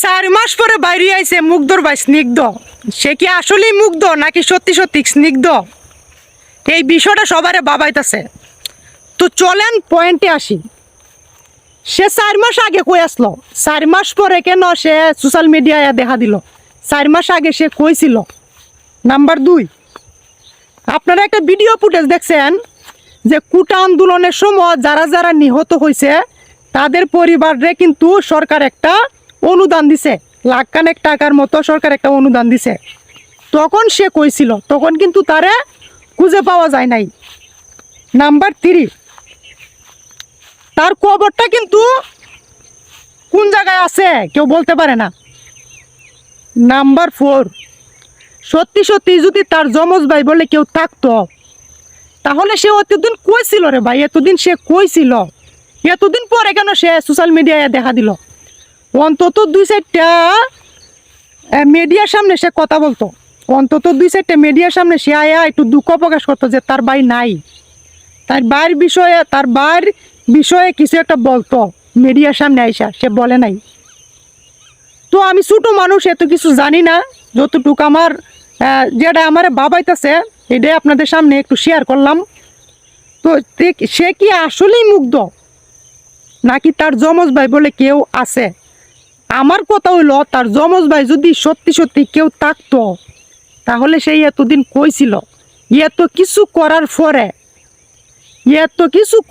4 মাস পরে বাইরে আইছে মুগ্ধর ভাই স্নিগ্ধ। সে কি আসলেই মুগ্ধ নাকি সত্যি সত্যি স্নিগ্ধ? এই বিষয়টা সবারে বাবাইতেছে। তো চলেন পয়েন্টে আসি। সে 4 মাস আগে কই আসলো? 4 মাস পরে কেন সে সোশ্যাল মিডিয়ায় দেখা দিল? 4 মাস আগে সে কইছিল। নাম্বার 2, আপনারা একটা ভিডিও ফুটেজ দেখছেন যে কোটা আন্দোলনের সময় যারা যারা নিহত হয়েছে তাদের পরিবারে কিন্তু সরকার একটা অনুদান দিছে, লাখখানেক টাকার মতো সরকার একটা অনুদান দিছে। তখন সে কইছিল, তখন কিন্তু তারে খুঁজে পাওয়া যায় নাই। নাম্বার 3, তার কবরটা কিন্তু কোন জায়গায় আছে কেউ বলতে পারে না। নাম্বার 4, সত্যি সত্যি যদি তার যমজ ভাই বলে কেউ থাকতো তাহলে সে এতদিন কইছিল রে ভাই, এতদিন সে কইছিল, এতদিন পরে কেন সে সোশ্যাল মিডিয়ায় দেখা দিল? অন্তত 2-4টা মিডিয়ার সামনে সে কথা বলতো, অন্তত 2-4টা মিডিয়ার সামনে সে আয়া একটু দুঃখ প্রকাশ করতো যে তার ভাই নাই, তার ভাইয়ের বিষয়ে কিছু একটা বলতো মিডিয়ার সামনে আইসা। সে বলে নাই। তো আমি ছোটো মানুষ, এত কিছু জানি না। যতটুকু আমার যেটা আমার বাবাইতেছে এটাই আপনাদের সামনে একটু শেয়ার করলাম। তো সে কি আসলেই মুগ্ধ নাকি তার যমজ ভাই বলে কেউ আছে? আমার কথা হইলো, তার যমজ ভাই যদি সত্যি সত্যি কেউ থাকতো তাহলে সেই এতদিন কইছিল। এত কিছু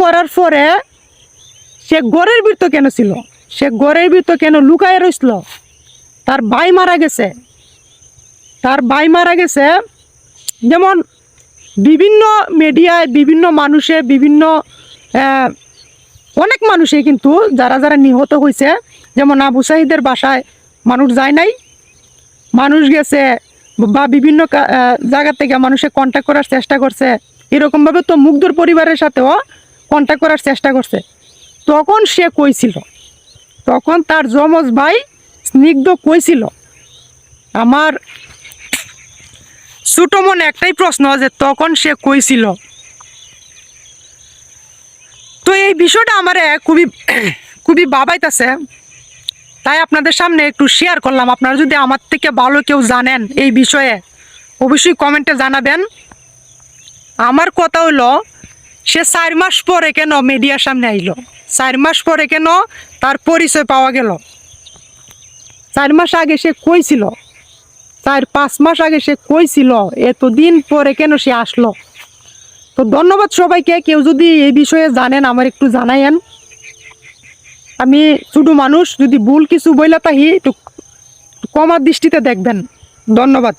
করার পরে সে ঘরের ভিতর কেন ছিল? সে ঘরের ভিতর কেন লুকায় রইছিল? তার ভাই মারা গেছে। যেমন বিভিন্ন মিডিয়ায় বিভিন্ন মানুষে অনেক মানুষে কিন্তু যারা যারা নিহত হয়েছে, যেমন আবু সাহিদের বাসায় মানুষ যায় নাই, মানুষ গেছে বা বিভিন্ন জায়গা থেকে মানুষে কন্ট্যাক্ট করার চেষ্টা করছে। এরকমভাবে তো মুগ্ধর পরিবারের সাথেও কন্ট্যাক্ট করার চেষ্টা করছে। তখন সে কইছিল, তখন তার যমজ ভাই স্নিগ্ধ কইছিল। আমার ছোট মনে একটাই প্রশ্ন যে তখন সে কইছিল। তো এই বিষয়টা আমার খুবই বাবাইতেছে, তাই আপনাদের সামনে একটু শেয়ার করলাম। আপনারা যদি আমার থেকে ভালো কেউ জানেন এই বিষয়ে অবশ্যই কমেন্টে জানাবেন। আমার কথা হলো, সে 4 মাস পরে কেন মিডিয়ার সামনে আইলো? 4 মাস পরে কেন তার পরিচয় পাওয়া গেল? 4 মাস আগে সে কইছিল, 4-5 মাস আগে সে কইছিল, এতদিন পরে কেন সে আসলো? তো ধন্যবাদ সবাইকে। কেউ যদি এই বিষয়ে জানেন আমার একটু জানাইয়েন। আমি ছোটো মানুষ, যদি ভুল কিছু বইলা তাহি একটু কমার দৃষ্টিতে দেখবেন। ধন্যবাদ।